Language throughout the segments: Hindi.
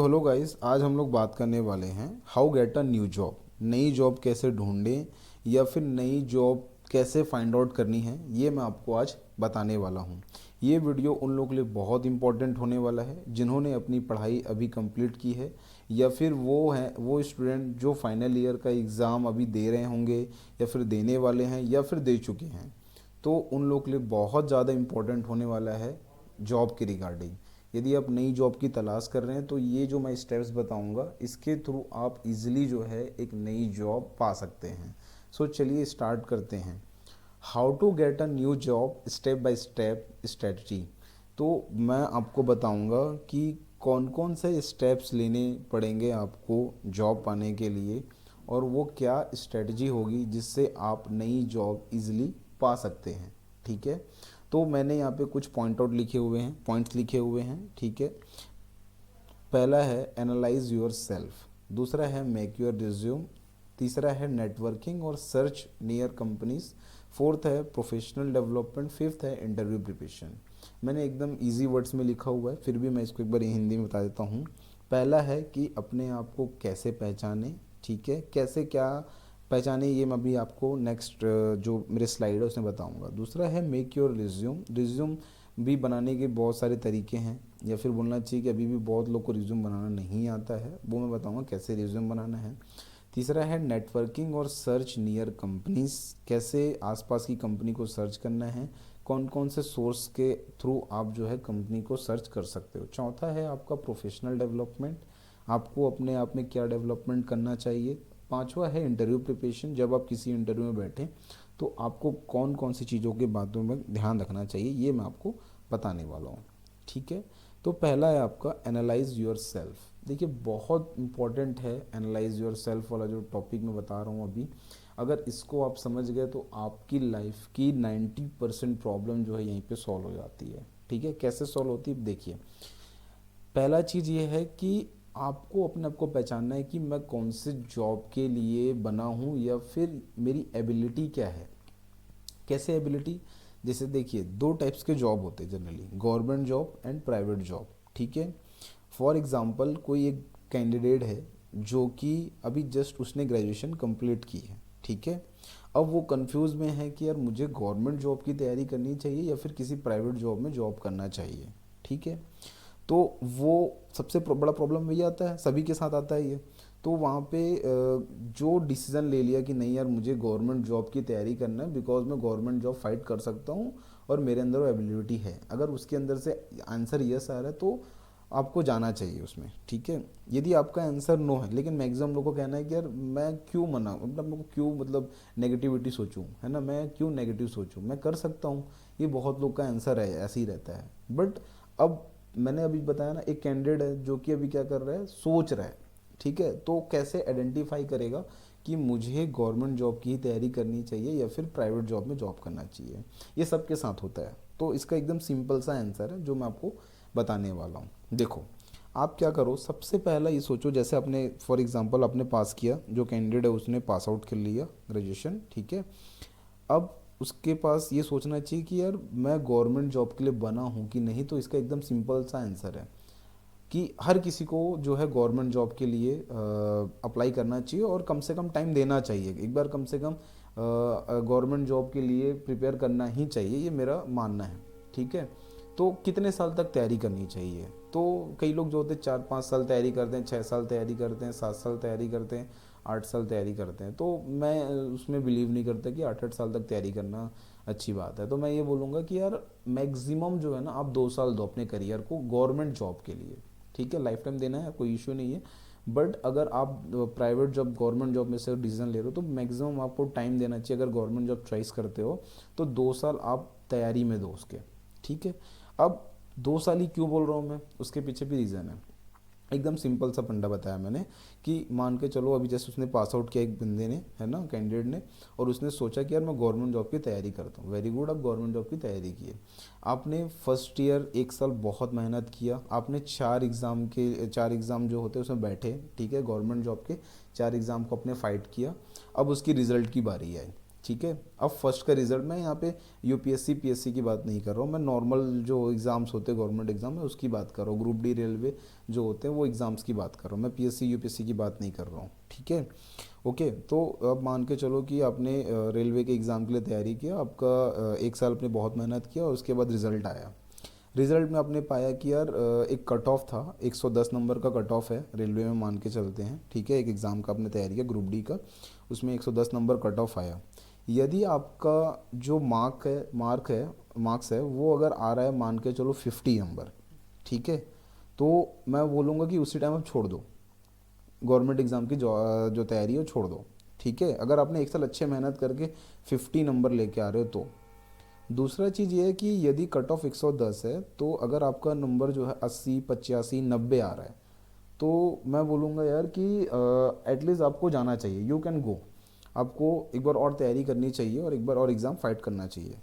हेलो गाइस, आज हम लोग बात करने वाले हैं how gate a new job. नई जॉब कैसे ढूंढें या फिर नई जॉब कैसे फाइंड आउट करनी है, ये मैं आपको आज बताने वाला हूँ। ये वीडियो उन लोगों के लिए बहुत इंपॉर्टेंट होने वाला है जिन्होंने अपनी पढ़ाई अभी कंप्लीट की है या फिर वो स्टूडेंट जो फाइनल ईयर का एग्ज़ाम अभी दे रहे होंगे या फिर देने वाले हैं या फिर दे चुके हैं। तो उन लोगों के लिए बहुत ज़्यादा इम्पोर्टेंट होने वाला है जॉब के रिगार्डिंग। यदि आप नई जॉब की तलाश कर रहे हैं तो ये जो मैं स्टेप्स बताऊंगा इसके थ्रू आप इजीली जो है एक नई जॉब पा सकते हैं। सो चलिए स्टार्ट करते हैं। How to get a new job step by step strategy. तो मैं आपको बताऊंगा कि कौन कौन से स्टेप्स लेने पड़ेंगे आपको जॉब पाने के लिए और वो क्या स्ट्रेटजी होगी जिससे आप नई जॉब इजीली पा सकते हैं। ठीक है, तो मैंने यहाँ पे कुछ पॉइंट्स लिखे हुए हैं। ठीक है, पहला है एनालाइज योर सेल्फ, दूसरा है मेक योर रिज्यूम, तीसरा है नेटवर्किंग और सर्च नियर कंपनीज, फोर्थ है प्रोफेशनल डेवलपमेंट, फिफ्थ है इंटरव्यू प्रिपरेशन। मैंने एकदम इजी वर्ड्स में लिखा हुआ है, फिर भी मैं इसको एक बार हिंदी में बता देता हूँ। पहला है कि अपने आप को कैसे पहचाने। ठीक है, कैसे क्या पहचाने ये मैं अभी आपको नेक्स्ट जो मेरे स्लाइड है उसमें बताऊंगा। दूसरा है मेक योर रिज्यूम। रिज्यूम भी बनाने के बहुत सारे तरीके हैं, या फिर बोलना चाहिए कि अभी भी बहुत लोग को रिज्यूम बनाना नहीं आता है, वो मैं बताऊंगा कैसे रिज्यूम बनाना है। तीसरा है नेटवर्किंग और सर्च नियर कंपनीज, कैसे आसपास की कंपनी को सर्च करना है, कौन कौन से सोर्स के थ्रू आप जो है कंपनी को सर्च कर सकते हो। चौथा है आपका प्रोफेशनल डेवलपमेंट, आपको अपने आप में क्या डेवलपमेंट करना चाहिए। पांचवा है इंटरव्यू प्रिपरेशन, जब आप किसी इंटरव्यू में बैठें तो आपको कौन कौन सी चीज़ों के बातों में ध्यान रखना चाहिए, ये मैं आपको बताने वाला हूँ। ठीक है, तो पहला है आपका एनालाइज योर सेल्फ। देखिए बहुत इंपॉर्टेंट है एनालाइज योर सेल्फ वाला जो टॉपिक मैं बता रहा हूँ अभी। अगर इसको आप समझ गए तो आपकी लाइफ की 90% प्रॉब्लम जो है यहीं पे सॉल्व हो जाती है। ठीक है, कैसे सॉल्व होती है देखिए। पहला चीज़ ये है कि आपको अपने आप को पहचानना है कि मैं कौन से जॉब के लिए बना हूँ या फिर मेरी एबिलिटी क्या है। कैसे एबिलिटी, जैसे देखिए दो टाइप्स के जॉब होते हैं generally, government job and private job. ठीक है, फॉर एग्जांपल कोई एक कैंडिडेट है जो कि अभी जस्ट उसने ग्रेजुएशन कंप्लीट की है। ठीक है, अब वो कंफ्यूज में है कि यार मुझे गवर्नमेंट जॉब की तैयारी करनी चाहिए या फिर किसी प्राइवेट जॉब में जॉब करना चाहिए। ठीक है, तो वो सबसे बड़ा प्रॉब्लम वही आता है, सभी के साथ आता है ये। तो वहाँ पे जो डिसीज़न ले लिया कि नहीं यार मुझे गवर्नमेंट जॉब की तैयारी करना है बिकॉज मैं गवर्नमेंट जॉब फाइट कर सकता हूँ और मेरे अंदर वो एबिलिटी है, अगर उसके अंदर से आंसर यस आ रहा है तो आपको जाना चाहिए उसमें। ठीक है, यदि आपका आंसर नो है, लेकिन मैक्सिमम लोगों का कहना है कि यार मैं क्यों मना मतलब मेरे को क्यों मतलब नेगेटिविटी सोचूं, है ना, मैं क्यों नेगेटिव सोचूं, मैं कर सकता हूँ। ये बहुत लोग का आंसर है, ऐसे ही रहता है। बट अब मैंने अभी बताया ना, एक कैंडिडेट है जो कि अभी क्या कर रहा है, सोच रहा है। ठीक है, तो कैसे आइडेंटिफाई करेगा कि मुझे गवर्नमेंट जॉब की ही तैयारी करनी चाहिए या फिर प्राइवेट जॉब में जॉब करना चाहिए। ये सबके साथ होता है, तो इसका एकदम सिंपल सा आंसर है जो मैं आपको बताने वाला हूँ। देखो आप क्या करो, सबसे पहला ये सोचो, जैसे आपने फॉर एग्जांपल आपने पास किया, जो कैंडिडेट है उसने पास आउट कर लिया ग्रेजुएशन। ठीक है, अब उसके पास ये सोचना चाहिए कि यार मैं गवर्नमेंट जॉब के लिए बना हूँ कि नहीं। तो इसका एकदम सिंपल सा आंसर है कि हर किसी को जो है गवर्नमेंट जॉब के लिए अप्लाई करना चाहिए और कम से कम टाइम देना चाहिए, एक बार कम से कम गवर्नमेंट जॉब के लिए प्रिपेयर करना ही चाहिए, ये मेरा मानना है। ठीक है, तो कितने साल तक तैयारी करनी चाहिए, तो कई लोग जो होते हैं 4-5 साल तैयारी करते हैं, 6 साल तैयारी करते हैं, 7 साल तैयारी करते हैं, 8 साल तैयारी करते हैं। तो मैं उसमें बिलीव नहीं करता कि 8-8 साल तक तैयारी करना अच्छी बात है। तो मैं ये बोलूँगा कि यार मैक्सिमम जो है ना आप 2 साल दो अपने करियर को गवर्नमेंट जॉब के लिए। ठीक है, लाइफ टाइम देना है, कोई इशू नहीं है। बट अगर आप प्राइवेट जॉब गवर्नमेंट जॉब में से डिसीजन ले रहे हो तो मैक्सिमम आपको टाइम देना चाहिए। अगर गवर्नमेंट जॉब चॉइस करते हो तो 2 साल आप तैयारी में दो उसके। ठीक है, अब 2 साल ही क्यों बोल रहा हूँ मैं, उसके पीछे भी रीज़न है। एकदम सिंपल सा फंडा बताया मैंने कि मान के चलो अभी जैसे उसने पास आउट किया एक बंदे ने, है ना, कैंडिडेट ने, और उसने सोचा कि यार मैं गवर्नमेंट जॉब की तैयारी करता हूँ। वेरी गुड, आप गवर्नमेंट जॉब की तैयारी की है। आपने फर्स्ट ईयर 1 साल बहुत मेहनत किया, आपने 4 एग्ज़ाम जो होते हैं उसमें बैठे। ठीक है, गवर्नमेंट जॉब के 4 एग्ज़ाम को आपने फाइट किया। अब उसकी रिज़ल्ट की बारी आई। ठीक है। अब फर्स्ट का रिजल्ट, मैं यहाँ पे यूपीएससी पीएससी की बात नहीं कर रहा हूँ, मैं नॉर्मल जो एग्ज़ाम्स होते हैं गवर्नमेंट एग्ज़ाम है उसकी बात कर रहा हूँ, ग्रुप डी रेलवे जो होते हैं वो एग्ज़ाम्स की बात कर रहा हूँ, मैं पीएससी यूपीएससी की बात नहीं कर रहा हूँ। ठीक है। ओके, तो अब मान के चलो कि आपने रेलवे के एग्ज़ाम के लिए तैयारी किया, आपका एक साल आपने बहुत मेहनत किया और उसके बाद रिज़ल्ट आया। रिज़ल्ट में आपने पाया कि यार एक कट ऑफ था, 110 नंबर का कट ऑफ है रेलवे में, मान के चलते हैं। ठीक है, एक एग्ज़ाम का आपने तैयारी किया ग्रुप डी का, उसमें 110 नंबर कट ऑफ आया। यदि आपका जो मार्क्स है वो अगर आ रहा है मान के चलो 50 नंबर, ठीक है, तो मैं बोलूँगा कि उसी टाइम आप छोड़ दो, गवर्नमेंट एग्ज़ाम की जो तैयारी है वो छोड़ दो। ठीक है, अगर आपने एक साल अच्छे मेहनत करके 50 नंबर लेके आ रहे हो तो। दूसरा चीज़ ये है कि यदि कट ऑफ 110 है तो अगर आपका नंबर जो है 80 85 90 आ रहा है तो मैं बोलूँगा यार कि एटलीस्ट आपको जाना चाहिए, यू कैन गो, आपको एक बार और तैयारी करनी चाहिए और एक बार और एग्ज़ाम फाइट करना चाहिए।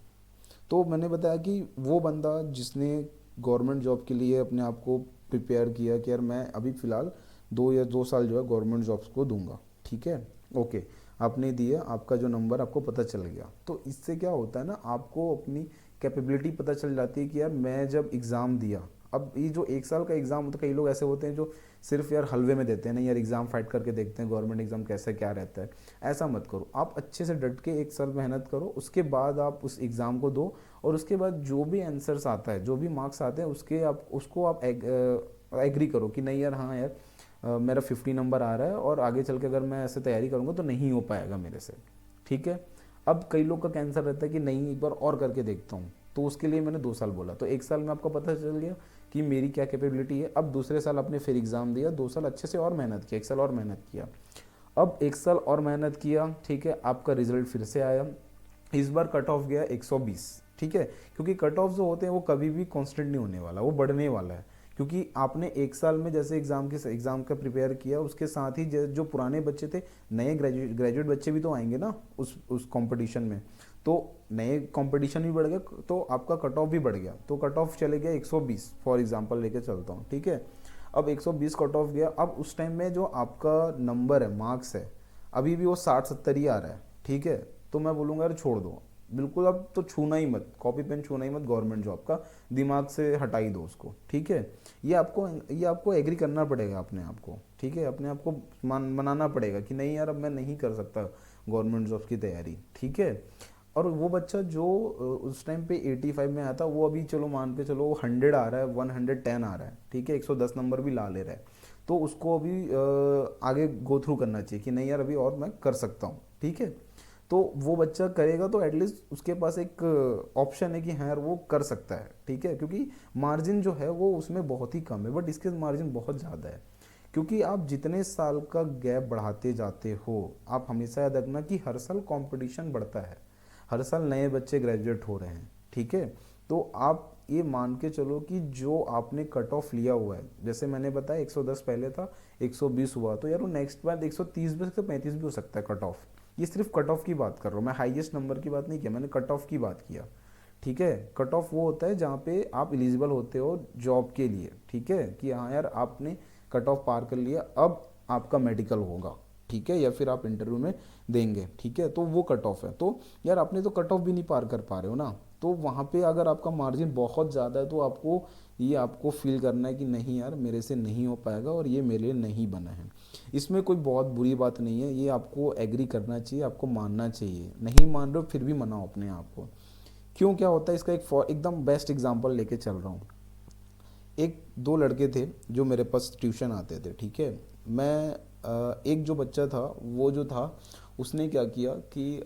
तो मैंने बताया कि वो बंदा जिसने गवर्नमेंट जॉब के लिए अपने आप को प्रिपेयर किया कि यार मैं अभी फ़िलहाल 2 साल जो है गवर्नमेंट जॉब्स को दूंगा। ठीक है, ओके, आपने दिया, आपका जो नंबर आपको पता चल गया, तो इससे क्या होता है ना, आपको अपनी कैपेबिलिटी पता चल जाती है कि यार मैं जब एग्ज़ाम दिया, अब ये जो एक साल का एग्ज़ाम होता है, कई लोग ऐसे होते हैं जो सिर्फ यार हलवे में देते हैं, नहीं यार एग्ज़ाम फाइट करके देखते हैं गवर्नमेंट एग्ज़ाम कैसा क्या रहता है। ऐसा मत करो, आप अच्छे से डट के एक साल मेहनत करो, उसके बाद आप उस एग्ज़ाम को दो, और उसके बाद जो भी आंसर्स आता है, जो भी मार्क्स आते हैं, उसके आप उसको आप एग्री करो कि नहीं यार, हाँ यार मेरा 50 नंबर आ रहा है और आगे चल के अगर मैं ऐसे तैयारी करूँगा तो नहीं हो पाएगा मेरे से। ठीक है। अब कई लोग का कैंसर रहता है कि नहीं एक बार और करके देखता हूँ, तो उसके लिए मैंने 2 साल बोला, तो एक साल में आपको पता चल गया कि मेरी क्या कैपेबिलिटी है। अब दूसरे साल आपने फिर एग्ज़ाम दिया, 2 साल अच्छे से और मेहनत किया, एक साल और मेहनत किया, अब एक साल और मेहनत किया, ठीक है, आपका रिजल्ट फिर से आया, इस बार कट ऑफ गया 120। ठीक है, क्योंकि कट ऑफ जो होते हैं वो कभी भी कांस्टेंट नहीं होने वाला, वो बढ़ने वाला है, क्योंकि आपने एक साल में जैसे एग्ज़ाम का प्रिपेयर किया, उसके साथ ही जो पुराने बच्चे थे, नए ग्रेजुएट बच्चे भी तो आएंगे ना उस कंपटीशन में, तो नए कंपटीशन भी बढ़ गया, तो आपका कट ऑफ भी बढ़ गया, तो कट ऑफ चले गया 120 फॉर एग्जांपल लेके चलता हूँ। ठीक है, अब 120 कट ऑफ गया, अब उस टाइम में जो आपका नंबर है, मार्क्स है, अभी भी वो 60 70 ही आ रहा है। ठीक है, तो मैं बोलूँगा यार छोड़ दो, बिल्कुल अब तो छूना ही मत, कॉपी पेन छूना ही मत, गवर्नमेंट जॉब का दिमाग से हटा ही दो उसको। ठीक है, ये आपको एग्री करना पड़ेगा अपने आप को। ठीक है, अपने आप को मनाना पड़ेगा कि नहीं यार अब मैं नहीं कर सकता गवर्नमेंट जॉब की तैयारी। ठीक है, और वो बच्चा जो उस टाइम पे 85 में आया था, वो अभी चलो मान के चलो 100 आ रहा है, 110 आ रहा है, ठीक है, 110 नंबर भी ला ले रहा है, तो उसको अभी आगे गो थ्रू करना चाहिए कि नहीं यार अभी और मैं कर सकता हूँ। ठीक है, तो वो बच्चा करेगा तो एटलीस्ट उसके पास एक ऑप्शन है कि हाँ यार वो कर सकता है। ठीक है, क्योंकि मार्जिन जो है वो उसमें बहुत ही कम है, बट इसके मार्जिन बहुत ज़्यादा है, क्योंकि आप जितने साल का गैप बढ़ाते जाते हो, आप हमेशा याद रखना कि हर साल कंपटीशन बढ़ता है, हर साल नए बच्चे ग्रेजुएट हो रहे हैं। ठीक है, तो आप ये मान के चलो कि जो आपने कट ऑफ लिया हुआ है, जैसे मैंने बताया 110 पहले था, 120 हुआ, तो यार वो नेक्स्ट बार 130 भी हो सकता है, 35 भी हो सकता है कट ऑफ। ये सिर्फ कट ऑफ की बात कर रहा हूँ मैं, हाईएस्ट नंबर की बात नहीं किया मैंने, कट ऑफ की बात किया। ठीक है, कट ऑफ वो होता है जहाँ पे आप एलिजिबल होते हो जॉब के लिए। ठीक है, कि हाँ यार आपने कट ऑफ पार कर लिया, अब आपका मेडिकल होगा, ठीक है, या फिर आप इंटरव्यू में देंगे। ठीक है, तो वो कट ऑफ है, तो यार आपने तो कट ऑफ भी नहीं पार कर पा रहे हो ना, तो वहाँ पे अगर आपका मार्जिन बहुत ज़्यादा है तो आपको फील करना है कि नहीं यार मेरे से नहीं हो पाएगा और ये मेरे लिए नहीं बना है। इसमें कोई बहुत बुरी बात नहीं है, ये आपको एग्री करना चाहिए, आपको मानना चाहिए, नहीं मान रहे हो फिर भी मनाओ अपने आप को। क्यों, क्या होता है इसका एकदम बेस्ट एग्जांपल लेके चल रहा हूँ। एक दो लड़के थे जो मेरे पास ट्यूशन आते थे। ठीक है, मैं एक जो बच्चा था वो जो था उसने क्या किया कि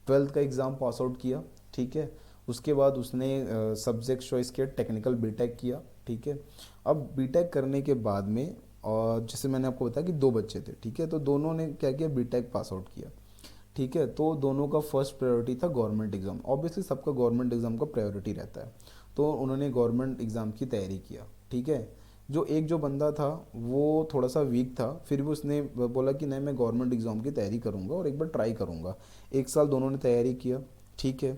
12th का एग्ज़ाम पास आउट किया। ठीक है, उसके बाद उसने सब्जेक्ट चॉइस किया, टेक्निकल बीटेक किया। ठीक है, अब बीटेक करने के बाद में, और जैसे मैंने आपको बताया कि 2 बच्चे थे, ठीक है, तो दोनों ने क्या किया, बीटेक पास आउट किया। ठीक है, तो दोनों का फर्स्ट प्रायोरिटी था गवर्नमेंट एग्ज़ाम, ऑब्वियसली सबका गवर्नमेंट एग्ज़ाम का प्रायोरिटी रहता है, तो उन्होंने गवर्नमेंट एग्ज़ाम की तैयारी किया। ठीक है, जो बंदा था वो थोड़ा सा वीक था, फिर भी उसने बोला कि नहीं मैं गवर्नमेंट एग्ज़ाम की तैयारी करूँगा और एक बार ट्राई करूँगा। एक साल दोनों ने तैयारी किया। ठीक है,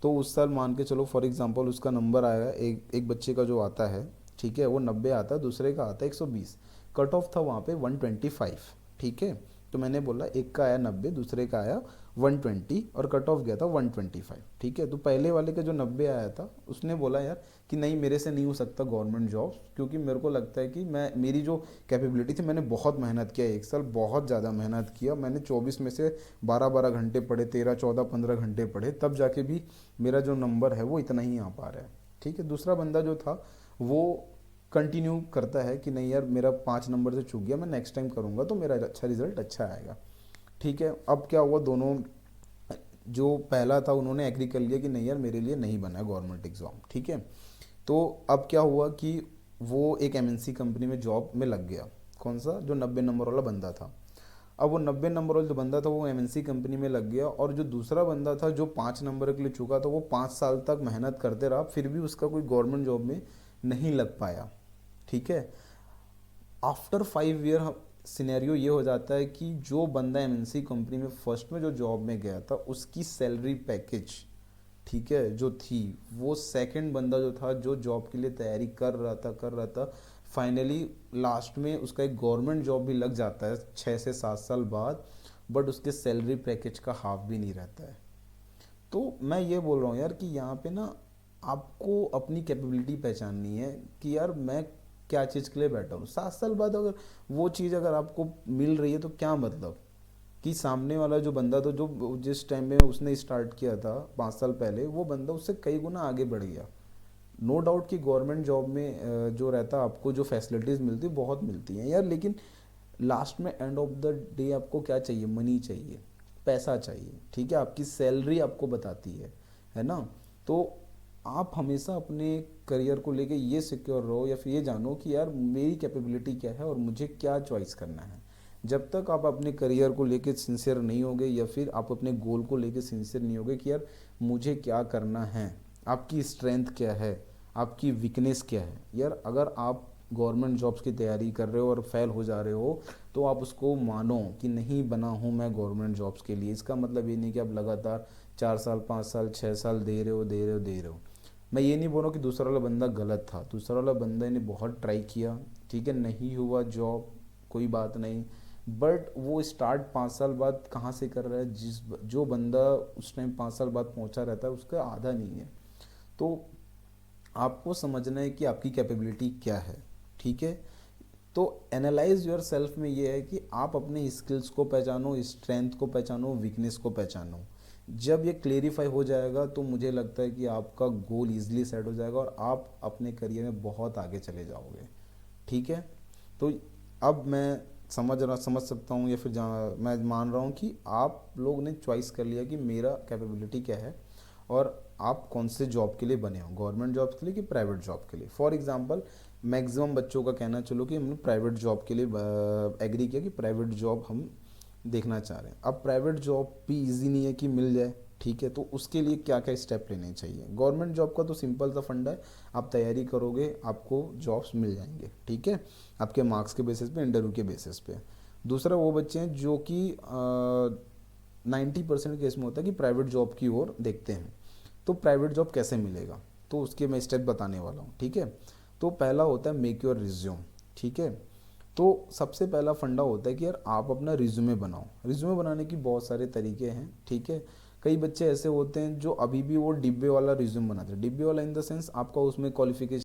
तो उस साल मान के चलो फॉर एग्ज़ाम्पल उसका नंबर आया, एक बच्चे का जो आता है, ठीक है, वो 90 आता है, दूसरे का आता है 120, कट ऑफ था वहाँ पे 125। ठीक है, तो मैंने बोला एक का आया 90, दूसरे का आया 120 और कट ऑफ गया था 125। ठीक है, तो पहले वाले का जो 90 आया था उसने बोला यार कि नहीं मेरे से नहीं हो सकता गवर्नमेंट जॉब, क्योंकि मेरे को लगता है कि मैं मेरी जो कैपेबिलिटी थी, मैंने बहुत मेहनत किया, एक साल बहुत ज़्यादा मेहनत किया, मैंने 24 में से 12-12 घंटे पढ़े, 13-14-15 घंटे पढ़े, तब जाके भी मेरा जो नंबर है वो इतना ही आ पा रहा है। ठीक है, दूसरा बंदा जो था वो कंटिन्यू करता है कि नहीं यार मेरा 5 नंबर से चूक गया, मैं नेक्स्ट टाइम करूँगा तो मेरा अच्छा रिजल्ट अच्छा आएगा। ठीक है, अब क्या हुआ, दोनों जो पहला था उन्होंने एग्री कर लिया कि नहीं यार मेरे लिए नहीं बना है गवर्नमेंट एग्ज़ाम। ठीक है, तो अब क्या हुआ कि वो एक एमएनसी कंपनी में जॉब में लग गया। कौन सा, जो 90 नंबर वाला बंदा था। अब वो 90 नंबर वाला जो बंदा था वो एमएनसी कंपनी में लग गया, और जो दूसरा बंदा था जो 5 नंबर के लिए चुका था वो 5 साल तक मेहनत करते रहा, फिर भी उसका कोई गवर्नमेंट जॉब में नहीं लग पाया। ठीक है, आफ्टर 5 ईयर सिनेरियो ये हो जाता है कि जो बंदा एमएनसी कंपनी में फर्स्ट में जो जॉब में गया था उसकी सैलरी पैकेज, ठीक है, जो थी, वो सेकंड बंदा जो था जो जॉब के लिए तैयारी कर रहा था, फाइनली लास्ट में उसका एक गवर्नमेंट जॉब भी लग जाता है 6 से 7 साल बाद, बट उसके सैलरी पैकेज का हाफ भी नहीं रहता है। तो मैं ये बोल रहा हूँ यार कि यहाँ पे ना आपको अपनी कैपेबिलिटी पहचाननी है कि यार मैं क्या चीज़ के लिए बैठा हूँ। 7 साल बाद अगर वो चीज़ अगर आपको मिल रही है तो क्या मतलब कि सामने वाला जो बंदा था जो जिस टाइम में उसने स्टार्ट किया था 5 साल पहले, वो बंदा उससे कई गुना आगे बढ़ गया। नो डाउट कि गवर्नमेंट जॉब में जो रहता आपको जो फैसिलिटीज़ मिलती बहुत मिलती हैं यार, लेकिन लास्ट में एंड ऑफ द डे आपको क्या चाहिए, मनी चाहिए, पैसा चाहिए। ठीक है, आपकी सैलरी आपको बताती है ना। तो आप हमेशा अपने करियर को लेके ये सिक्योर रहो, या फिर ये जानो कि यार मेरी कैपेबिलिटी क्या है और मुझे क्या चॉइस करना है। जब तक आप अपने करियर को लेके सिंसियर नहीं होगे, या फिर आप अपने गोल को लेके सिंसियर नहीं होगे कि यार मुझे क्या करना है, आपकी स्ट्रेंथ क्या है, आपकी वीकनेस क्या है। यार अगर आप गवर्नमेंट जॉब्स की तैयारी कर रहे हो और फेल हो जा रहे हो तो आप उसको मानो कि नहीं बना हूँ मैं गवर्नमेंट जॉब्स के लिए। इसका मतलब ये नहीं कि आप लगातार 4 साल 5 साल 6 साल दे रहे हो। मैं ये नहीं बोल रहा हूँ कि दूसरा वाला बंदा गलत था, दूसरा वाला बंदा ने बहुत ट्राई किया, ठीक है, नहीं हुआ जॉब, कोई बात नहीं, बट वो स्टार्ट 5 साल बाद कहाँ से कर रहा है, जो बंदा उस टाइम 5 साल बाद पहुँचा रहता है उसका आधा नहीं है। तो आपको समझना है कि आपकी कैपेबिलिटी क्या है। ठीक है, तो एनालाइज योर सेल्फ में ये है कि आप अपने स्किल्स को पहचानो, स्ट्रेंथ को पहचानो, वीकनेस को पहचानो। जब ये क्लेरिफाई हो जाएगा तो मुझे लगता है कि आपका गोल ईजिली सेट हो जाएगा और आप अपने करियर में बहुत आगे चले जाओगे। ठीक है, तो अब मैं समझ सकता हूँ, या फिर मैं मान रहा हूँ कि आप लोग ने चॉइस कर लिया कि मेरा कैपेबिलिटी क्या है और आप कौन से जॉब के लिए बने हो, गवर्नमेंट जॉब के लिए कि प्राइवेट जॉब के लिए। फॉर एग्जांपल मैक्सिमम बच्चों का कहना, चलो कि हमने प्राइवेट जॉब के लिए एग्री किया कि प्राइवेट जॉब हम देखना चाह रहे हैं। अब प्राइवेट जॉब भी इजी नहीं है कि मिल जाए। ठीक है, तो उसके लिए क्या क्या स्टेप लेने चाहिए। गवर्नमेंट जॉब का तो सिंपल सा फंडा है, आप तैयारी करोगे आपको जॉब्स मिल जाएंगे। ठीक है, आपके मार्क्स के बेसिस पे, इंटरव्यू के बेसिस पे। दूसरा वो बच्चे हैं जो कि 90% केस में होता है कि प्राइवेट जॉब की ओर देखते हैं। तो प्राइवेट जॉब कैसे मिलेगा, तो उसके मैं स्टेप बताने वाला हूँ। ठीक है, तो पहला होता है मेक योर रिज्यूम। ठीक है, तो सबसे पहला फंडा होता है कि यार आप अपना रिज्यूमे बनाओ। रिज्यूमे बनाने की बहुत सारे तरीके हैं। ठीक है, कई बच्चे ऐसे होते हैं जो अभी भी वो डिब्बे वाला रिज्यूम बनाते हैं। डिब्बे वाला इन द सेंस आपका उसमें क्वालिफिकेशन